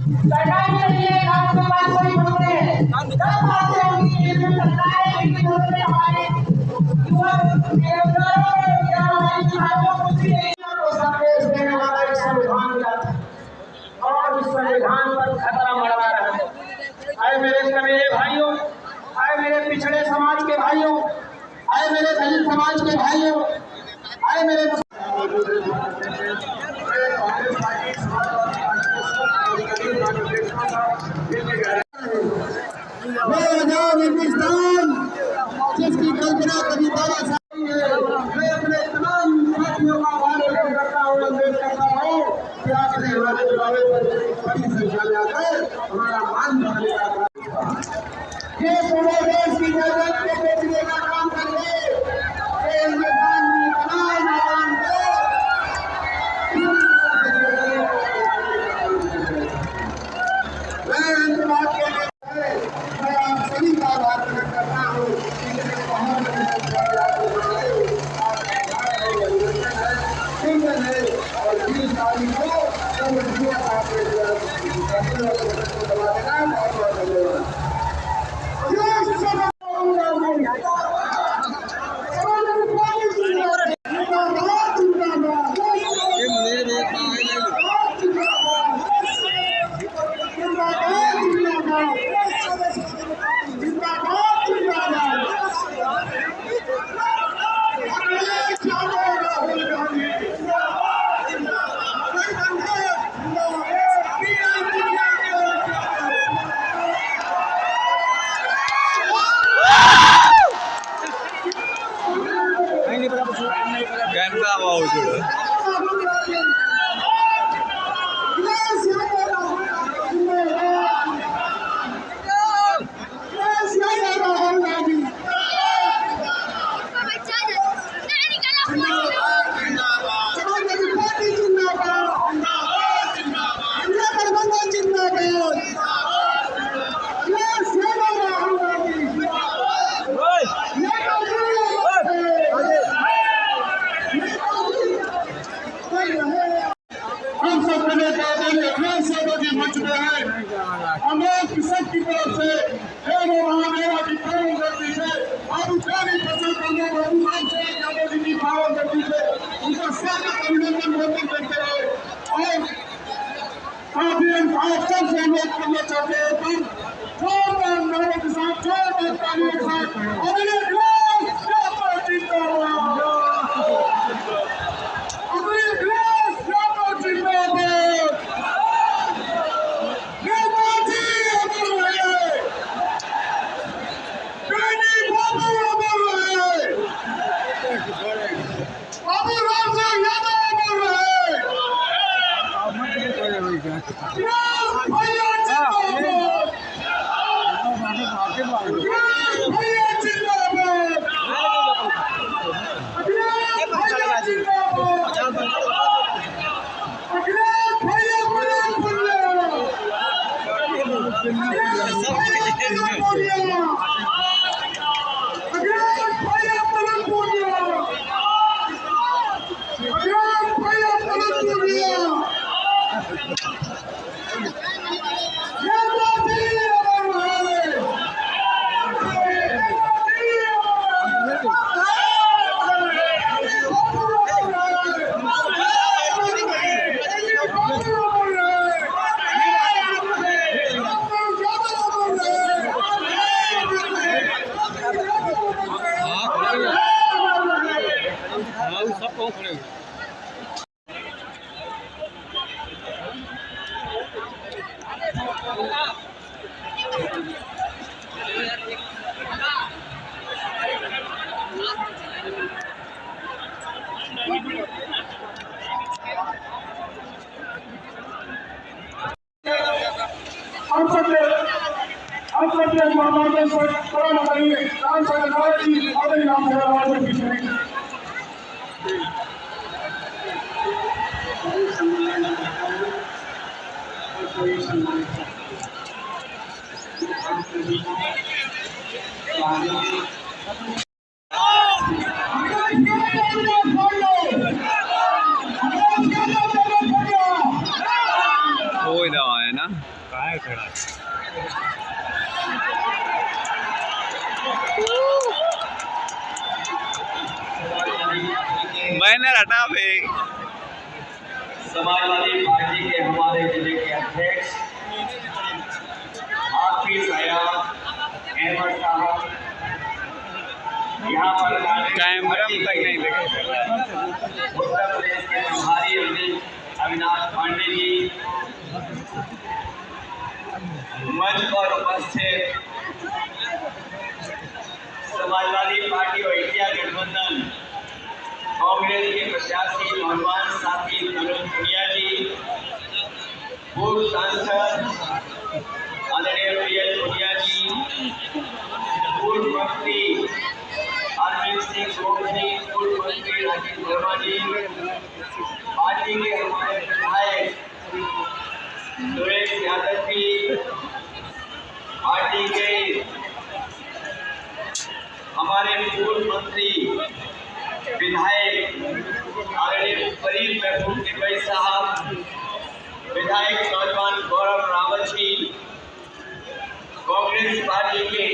सरकार के लिए काम के बाद कोई होते हैं जब आते होंगे ये सरकार की जरूरत है हमारे युवा बेरोजगारों या हमारे छात्रों को संदेश देने वाला एक संविधान दिया था और इस संविधान पर खतरा मंडरा रहा है। आए मेरे कबीले भाइयों, आए मेरे पिछड़े समाज के भाइयों, आए मेरे दलित समाज के भाइयों, आए मेरे हिंदुस्तान जिसकी कल्पना कभी बाबा साहब मैं अपने तमाम साथियों का आभार व्यक्त करता हूँ, अनुरोध करता हूँ कि आपने हमारे बुलावे पर बड़ी संख्या में आकर हमारा मान बढ़ाने का काम ये पूरे देश की जरूरत को बेचने का काम करिए। हिंदुस्तान की तमाम आवाम को सभी का आभार प्रकट करता हूँ। और 20 तारीख को दबा देना। बहुत धन्यवाद। गंदा बाबू చూడు की तरफ से उनका स्वागत अभिनंदन मोदी करते हैं और सबसे अनुरोध करना चाहते हैं कि जोरदार नारों के साथ, जोरदार तालियों के साथ अगले कोई दवा है ना काय खड़ा बैनर हटा भाई। समाजवादी पार्टी के हमारे जिले के अध्यक्ष हाफिज हयात अहमद साहब यहाँ पर कैमरा में तक नहीं दिखे। उत्तर प्रदेश के प्रभारी अविनाश पांडे जी, मंच पर उपस्थित समाजवादी पार्टी और इंडिया गठबंधन कांग्रेस के प्रत्याशी नौजवान साथी तरुण पुनिया जी, पूर्व सांसद आदरणीय प्रियल पुनिया जी, पूर्व मंत्री अरविंद सिंह गोखली, पूर्व मंत्री राजीव वर्मा जी, पार्टी के हमारे विधायक सुरेश यादव जी, पार्टी के हमारे पूर्व मंत्री विधायक आदरणीय फरीद महबूब किदवई साहब, विधायक नौजवान गौरव रावत जी, कांग्रेस पार्टी के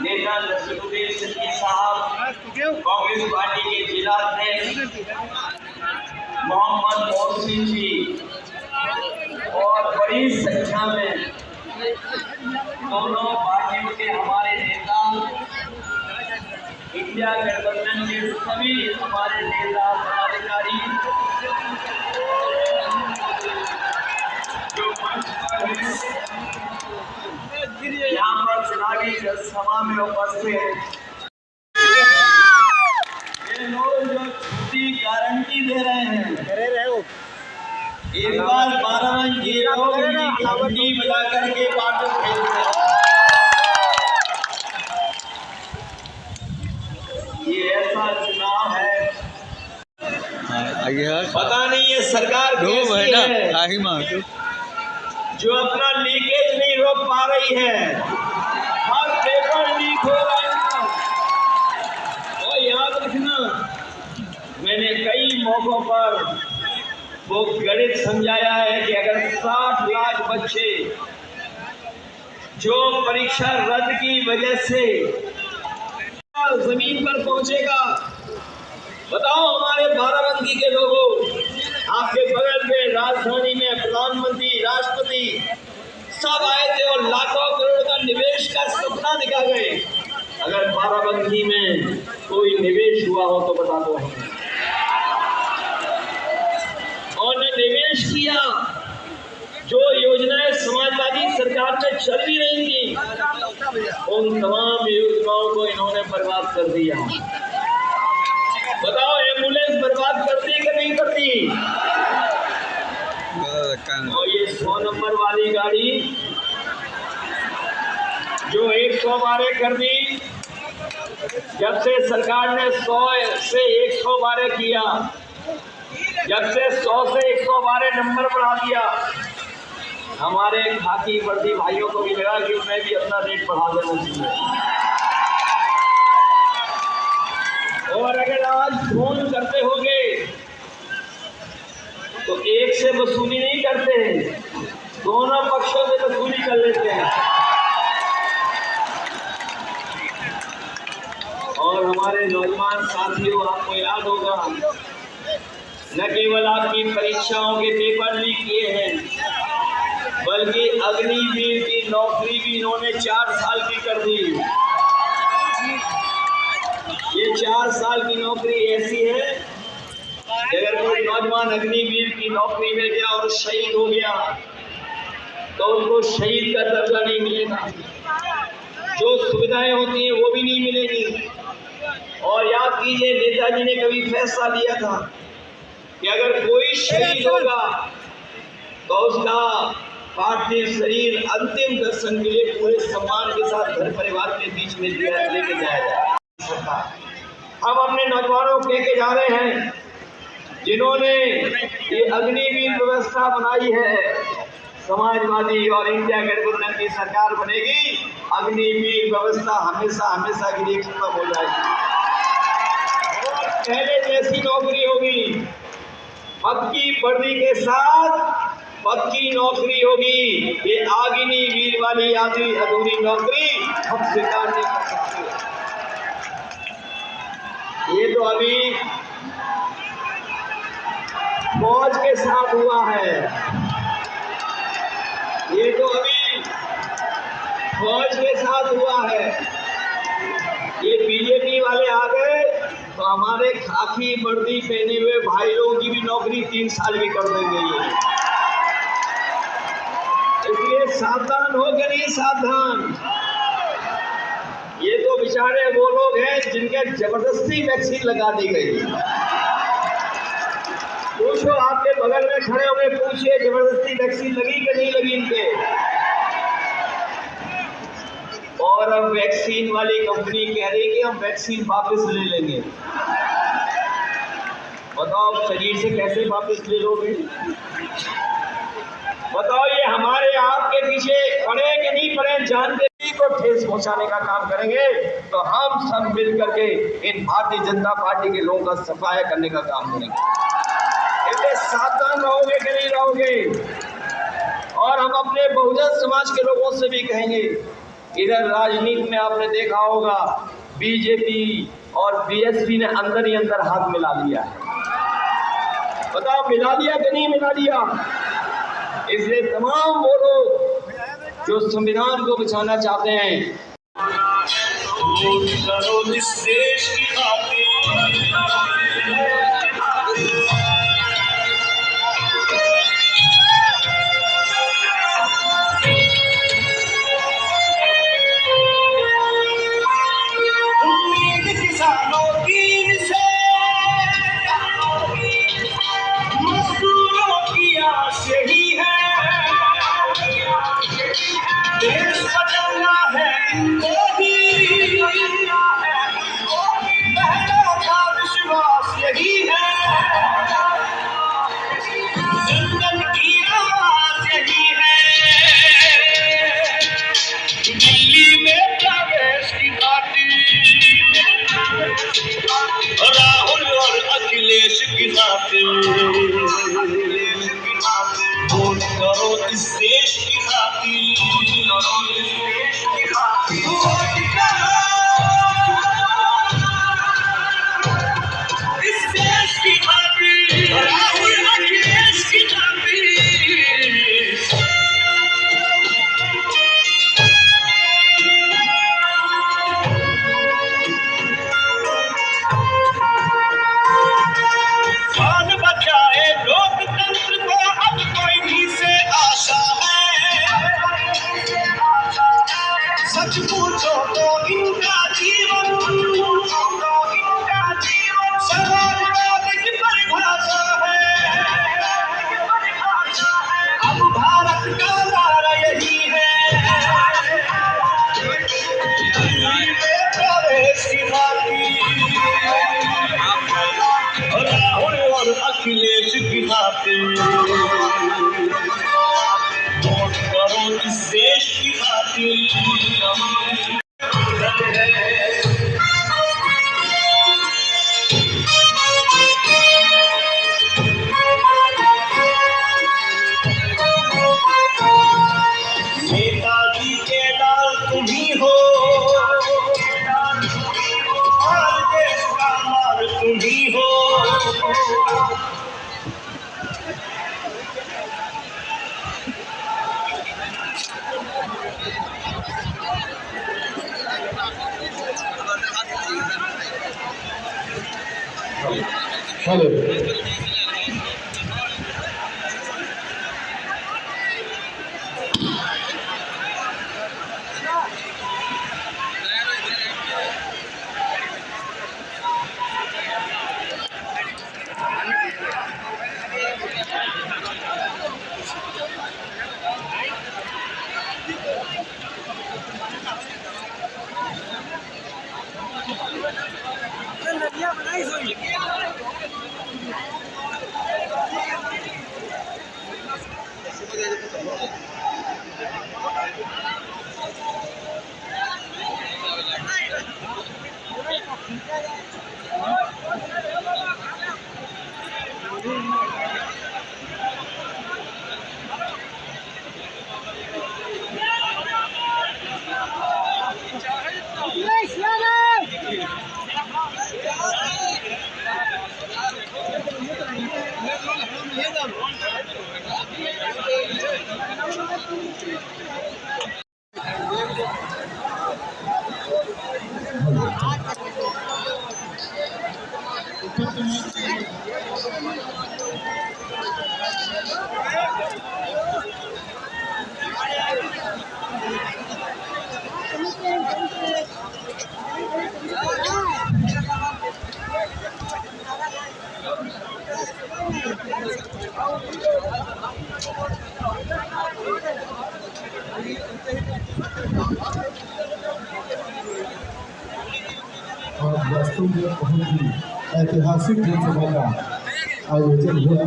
नेता नसीरुद्दीन सिद्दीकी साहब, कांग्रेस पार्टी के जिला अध्यक्ष मोहम्मद मोहसिन जी और बड़ी संख्या में दोनों पार्टियों के हमारे नेता, इंडिया गठबंधन के सभी हमारे नेता पदाधिकारी जो मंच पर हैं, यहाँ पर चुनावी जनसभा में उपस्थित ये लोग जो छुट्टी गारंटी दे रहे हैं, एक बार 12 ये लोग घंटी बजा करके बाटो खेलते हैं। ये ऐसा चुनाव है, पता नहीं ये सरकार कैसी है जो अपना लीकेज नहीं रोक पा रही है। हर पेपर लीक हो रहा है। और याद रखना, मैंने कई मौकों पर वो गणित समझाया है कि अगर 60 लाख बच्चे जो परीक्षा रद्द की वजह से जमीन पर पहुंचेगा, बताओ हमारे बाराबंकी के लोगों, आपके बगल में राजधानी में प्रधानमंत्री, राष्ट्रपति सब आए थे और लाखों करोड़ का निवेश का सपना दिखा गए। अगर बाराबंकी में कोई निवेश हुआ हो तो बता दो हमें। और ने निवेश किया, जो योजनाएं समाजवादी सरकार में चल भी रही थी, उन तमाम योजनाओं को इन्होंने बर्बाद कर दिया। बताओ एम्बुलेंस बर्बाद करती कि नहीं करती? और ये 100 नंबर वाली गाड़ी जो 112 कर दी, जब से सरकार ने 100 से 112 किया, जब से 100 से 112 नंबर बढ़ा दिया, हमारे खाकी वर्दी भाइयों को भी लगा कि उन्हें भी अपना रेट बढ़ा देना चाहिए। और अगर आज फोन करते होंगे तो एक से वसूली नहीं करते, दोनों पक्षों से वसूली कर लेते हैं। और हमारे नौजवान साथियों, आपको याद होगा, न केवल आपकी परीक्षाओं के पेपर लीक किए हैं, बल्कि अग्निवीर की नौकरी भी इन्होंने 4 साल की कर दी। ये 4 साल की नौकरी ऐसी है कि अगर कोई नौजवान अग्निवीर की नौकरी में गया और शहीद हो गया तो उनको शहीद का दर्जा नहीं मिलेगा, जो सुविधाएं होती हैं वो भी नहीं मिलेगी। और याद कीजिए, नेताजी ने कभी फैसला लिया था कि अगर कोई शहीद होगा तो उसका पार्थिव शरीर अंतिम दर्शन के लिए पूरे सम्मान के साथ घर परिवार के बीच में लेके जाया जाए। हम अपने नौजवानों को लेके जा रहे हैं जिन्होंने ये अग्निवीर व्यवस्था बनाई है। समाजवादी और इंडिया गठबंधन की सरकार बनेगी, अग्निवीर व्यवस्था हमेशा हमेशा के लिए खत्म हो जाएगी। पहले जैसी नौकरी होगी, पक्की वर्दी के साथ पक्की नौकरी होगी। ये आगिनी वीर वाली आधी अधूरी नौकरी हम स्वीकार नहीं कर सकते। ये तो अभी फौज के साथ हुआ है, ये तो अभी फौज के साथ हुआ है। ये बीजेपी वाले आ गए तो हमारे खाकी वर्दी पहने हुए भाई लोगों की भी नौकरी 3 साल की कर देंगे ये। इसलिए सावधान हो गए, नहीं सावधान। ये तो बेचारे वो लोग हैं जिनके जबरदस्ती वैक्सीन लगा दी गई। पूछो, आपके बगल में खड़े होकर पूछिए जबरदस्ती वैक्सीन लगी कि नहीं लगी इनके। और अब वैक्सीन वाली कंपनी कह रही कि हम वैक्सीन वापस ले लेंगे। बताओ शरीर से कैसे वापस ले लोगे? बताओ ये हमारे आपके पीछे पड़े कि नहीं पड़े, जान के को ठेस पहुंचाने का काम करेंगे तो हम सब मिल करके इन भारतीय जनता पार्टी के लोगों का सफाया करने का काम करेंगे। इसलिए सावधान रहोगे कि नहीं रहोगे? और हम अपने बहुजन समाज के लोगों से भी कहेंगे, इधर राजनीति में आपने देखा होगा बीजेपी और बीएसपी ने अंदर ही अंदर हाथ मिला लिया है। बताओ मिला लिया कि नहीं मिला लिया? इसलिए तमाम वो लोग जो संविधान को बचाना चाहते हैं, इस देश की राहुल और अखिलेश की खातिर वोट करो इस देश की खातिर, वोट करो इस देश की खातिर, राहुल अखिलेश की खातिर। सच पूछो तो इनका जीवन समाजवाद की परिभाषा है। अब भारत का नारा यही है, प्रवेश की राहुल और अखिलेश की खातिर वोट करो इस देश की खातिर। नेताजी के लाल तुम ही हो, हर देश का माल तुम ही हो। हेलो वर्षों में बहुत ही ऐतिहासिक जनसभा का आयोजन हुआ।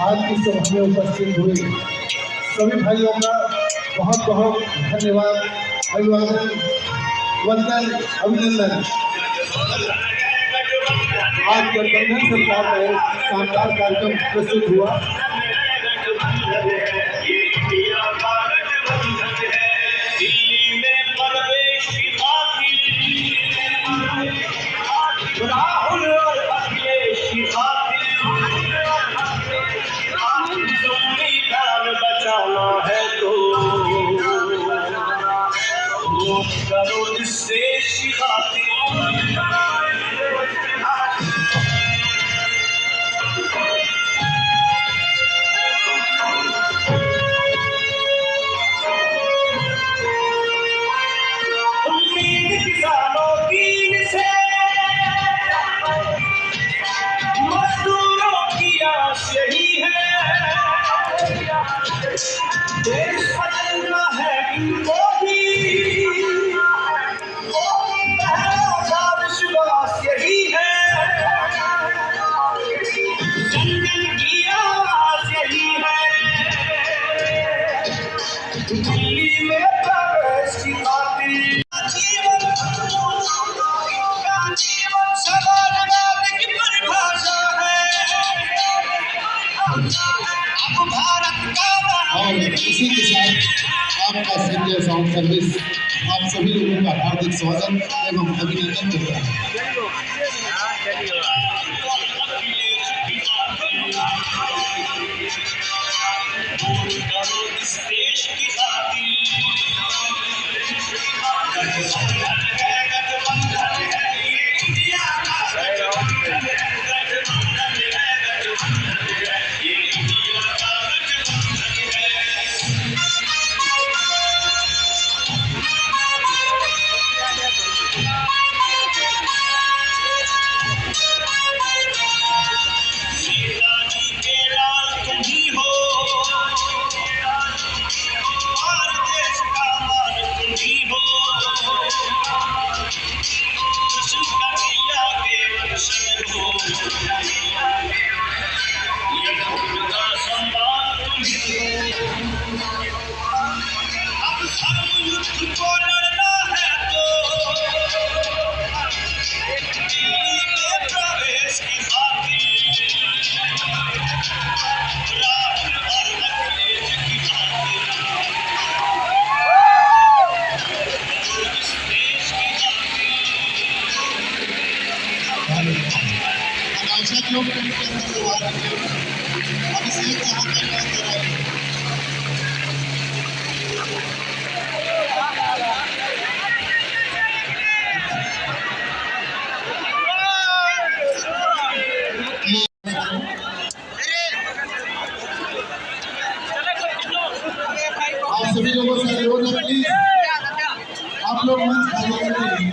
आज की सभा में उपस्थित हुए सभी भाइयों का बहुत बहुत धन्यवाद, अभिवादन, वंदन, अभिनंदन। आज गठबंधन सरकार में शानदार कार्यक्रम प्रस्तुत हुआ। राहुल और अखिलेश की संविधान बचाना है तो वोट करो इस देश की खातिर। किसानों की से मजदूरों की आस यही है, देश बदलना है इनको भी, बहनों का विश्वास यही है, जन जन की आवाज यही है। दिल्ली में प्रवेश की खातिर और इसी के साथ आपका संजय साउंड सर्विस आप सभी लोगों का हार्दिक स्वागत एवं अभिनंदन करता है। आप सभी लोगों से अनुरोध है, प्लीज आप लोग मंच खाली करें।